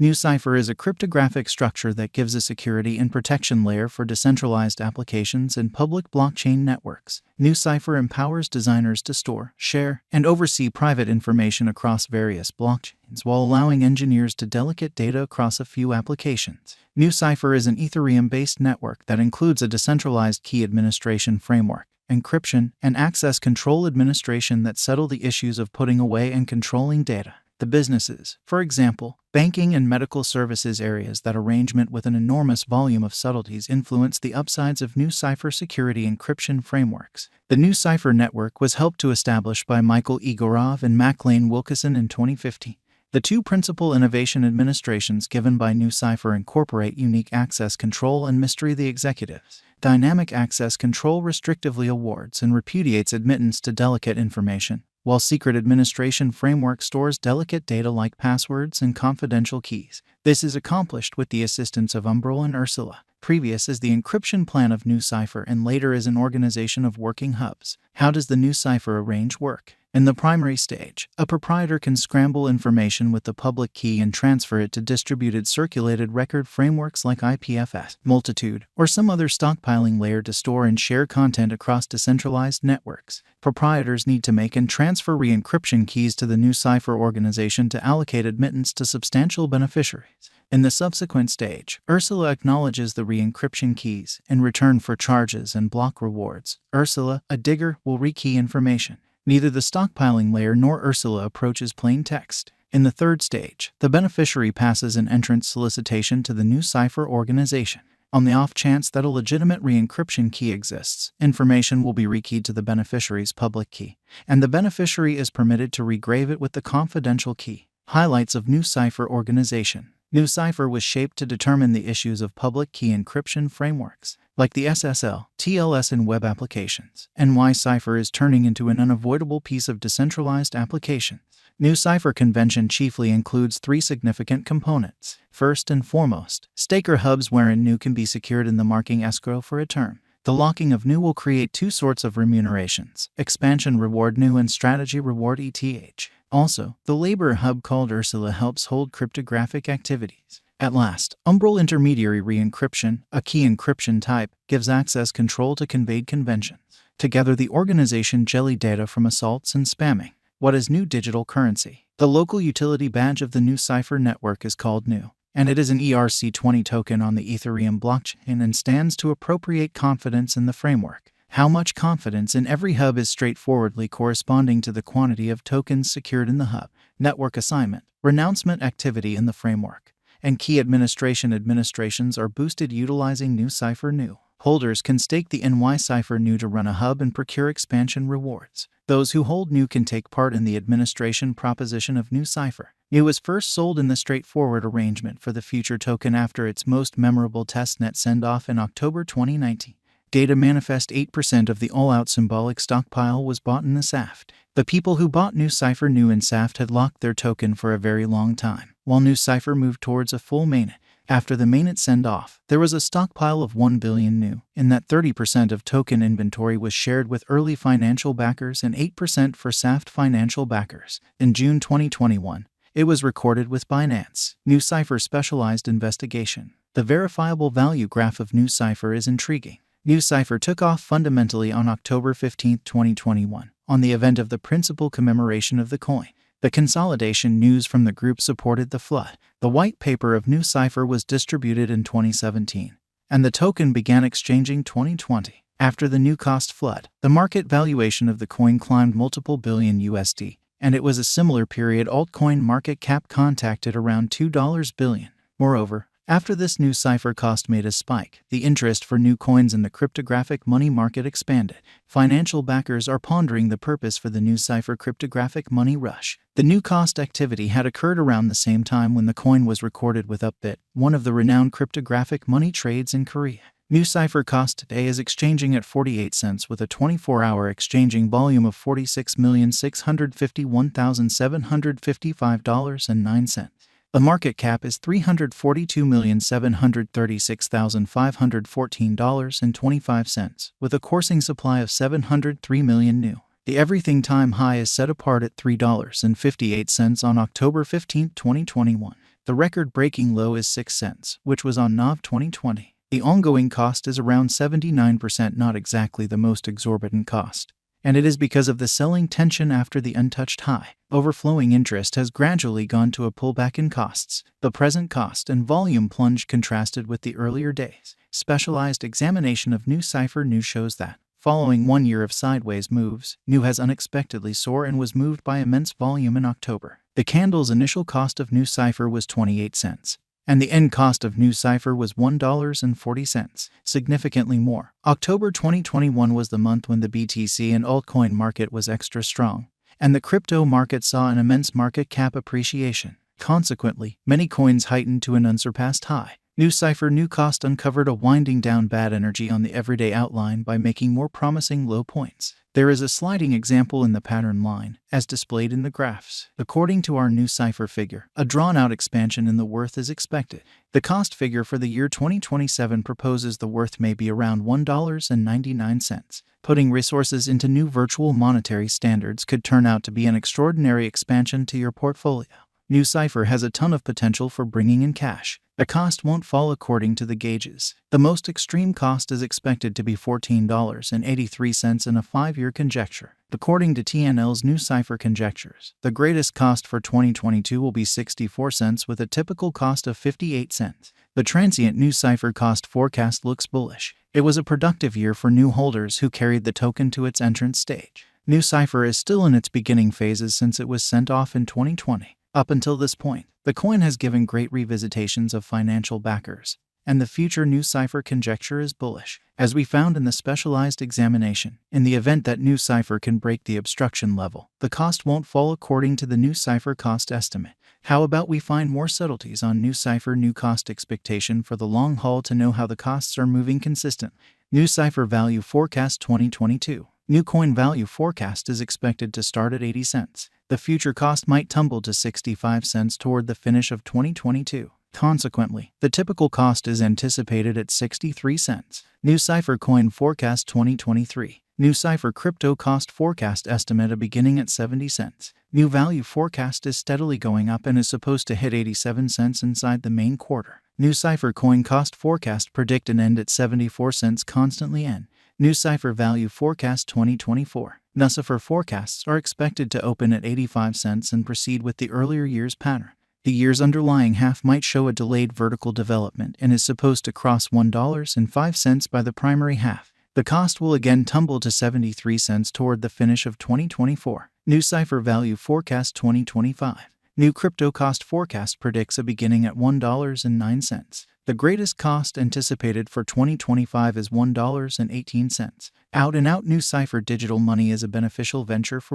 Nucypher is a cryptographic structure that gives a security and protection layer for decentralized applications and public blockchain networks. Nucypher empowers designers to store, share, and oversee private information across various blockchains while allowing engineers to delegate data across a few applications. Nucypher is an Ethereum-based network that includes a decentralized key administration framework, encryption, and access control administration that settle the issues of putting away and controlling data. The businesses, for example, banking and medical services areas that arrangement with an enormous volume of subtleties influence the upsides of Nucypher security encryption frameworks. The Nucypher network was helped to establish by Michael Egorov and Maclane Wilkeson in 2015. The two principal innovation administrations given by Nucypher incorporate unique access control and mystery the executives. Dynamic access control restrictively awards and repudiates admittance to delicate information, while secret administration framework stores delicate data like passwords and confidential keys. This is accomplished with the assistance of Umbrel and Ursula. Previous is the encryption plan of Nucypher and later is an organization of working hubs. How does the Nucypher arrange work? In the primary stage, a proprietor can scramble information with the public key and transfer it to distributed circulated record frameworks like IPFS, Multitude, or some other stockpiling layer to store and share content across decentralized networks. Proprietors need to make and transfer re-encryption keys to the Nucypher organization to allocate admittance to substantial beneficiaries. In the subsequent stage, Ursula acknowledges the re-encryption keys in return for charges and block rewards. Ursula, a digger, will rekey information. Neither the stockpiling layer nor Ursula approaches plain text. In the third stage, the beneficiary passes an entrance solicitation to the Nucypher organization. On the off chance that a legitimate re-encryption key exists, information will be rekeyed to the beneficiary's public key, and the beneficiary is permitted to regrave it with the confidential key. Highlights of Nucypher organization. Nucypher was shaped to determine the issues of public key encryption frameworks, like the SSL, TLS in web applications. Nucypher is turning into an unavoidable piece of decentralized applications. Nucypher convention chiefly includes three significant components. First and foremost, staker hubs wherein Nu can be secured in the marking escrow for a term. The locking of Nu will create two sorts of remunerations: expansion reward Nu and strategy reward ETH. Also, the labor hub called Ursula helps hold cryptographic activities. At last, Umbrel intermediary re-encryption, a key encryption type, gives access control to conveyed conventions. Together the organization jelly data from assaults and spamming. What is Nu digital currency? The local utility badge of the Nucypher network is called Nu, and it is an ERC20 token on the Ethereum blockchain and stands to appropriate confidence in the framework. How much confidence in every hub is straightforwardly corresponding to the quantity of tokens secured in the hub. Network assignment, renouncement activity in the framework, and key administrations are boosted utilizing Nucypher Nu. Holders can stake the Nucypher Nu to run a hub and procure expansion rewards. Those who hold Nu can take part in the administration proposition of Nucypher. Nu was first sold in the straightforward arrangement for the future token after its most memorable testnet send-off in October 2019. Data manifest 8% of the all-out symbolic stockpile was bought in the SAFT. The people who bought Nucypher Nu in SAFT had locked their token for a very long time, while Nucypher moved towards a full mainnet. After the mainnet send-off, there was a stockpile of 1 billion Nu, in that 30% of token inventory was shared with early financial backers and 8% for SAFT financial backers. In June 2021, it was recorded with Binance. Nucypher specialized investigation. The verifiable value graph of Nucypher is intriguing. Nucypher took off fundamentally on October 15, 2021, on the event of the principal commemoration of the coin. The consolidation news from the group supported the flood. The white paper of Nucypher was distributed in 2017, and the token began exchanging 2020. After the Nu cost flood, the market valuation of the coin climbed multiple billion USD, and it was a similar period altcoin market cap contacted around $2 billion. Moreover, after this Nucypher cost made a spike, the interest for Nu coins in the cryptographic money market expanded. Financial backers are pondering the purpose for the Nucypher cryptographic money rush. The Nu cost activity had occurred around the same time when the coin was recorded with Upbit, one of the renowned cryptographic money trades in Korea. Nucypher cost today is exchanging at 48 cents with a 24-hour exchanging volume of $46,651,755.09. The market cap is $342,736,514.25, with a coursing supply of 703 million Nu. The everything time high is set apart at $3.58 on October 15, 2021. The record-breaking low is 6 cents, which was on NOV 2020. The ongoing cost is around 79%, not exactly the most exorbitant cost. And it is because of the selling tension after the untouched high. Overflowing interest has gradually gone to a pullback in costs. The present cost and volume plunge contrasted with the earlier days. Specialized examination of Nucypher New shows that, following 1 year of sideways moves, New has unexpectedly soared and was moved by immense volume in October. The candle's initial cost of Nucypher was 28 cents. And the end cost of Nucypher was $1.40, significantly more. October 2021 was the month when the BTC and altcoin market was extra strong, and the crypto market saw an immense market cap appreciation. Consequently, many coins heightened to an unsurpassed high. Nucypher New cost uncovered a winding down bad energy on the everyday outline by making more promising low points. There is a sliding example in the pattern line, as displayed in the graphs. According to our Nucypher figure, a drawn-out expansion in the worth is expected. The cost figure for the year 2027 proposes the worth may be around $1.99. Putting resources into new virtual monetary standards could turn out to be an extraordinary expansion to your portfolio. Nucypher has a ton of potential for bringing in cash. The cost won't fall according to the gauges. The most extreme cost is expected to be $14.83 in a 5-year conjecture. According to TNL's Nucypher conjectures, the greatest cost for 2022 will be 64 cents with a typical cost of 58 cents. The transient Nucypher cost forecast looks bullish. It was a productive year for new holders who carried the token to its entrance stage. Nucypher is still in its beginning phases since it was sent off in 2020. Up until this point, the coin has given great revisitations of financial backers, and the future Nucypher conjecture is bullish, as we found in the specialized examination. In the event that Nucypher can break the obstruction level, the cost won't fall according to the Nucypher cost estimate. How about we find more subtleties on Nucypher New cost expectation for the long haul to know how the costs are moving consistently? Nucypher value forecast 2022. New coin value forecast is expected to start at 80 cents. The future cost might tumble to 65 cents toward the finish of 2022. Consequently, the typical cost is anticipated at 63 cents. Nucypher coin forecast 2023. Nucypher crypto cost forecast estimate beginning at 70 cents. New value forecast is steadily going up and is supposed to hit 87 cents inside the main quarter. Nucypher coin cost forecast predict an end at 74 cents constantly end. Nucypher value forecast 2024. Nucypher forecasts are expected to open at 85 cents and proceed with the earlier year's pattern. The year's underlying half might show a delayed vertical development and is supposed to cross $1.05 by the primary half. The cost will again tumble to 73 cents toward the finish of 2024. Nucypher value forecast 2025. New crypto cost forecast predicts a beginning at $1.09. The greatest cost anticipated for 2025 is $1.18. Out-and-out Nucypher digital money is a beneficial venture for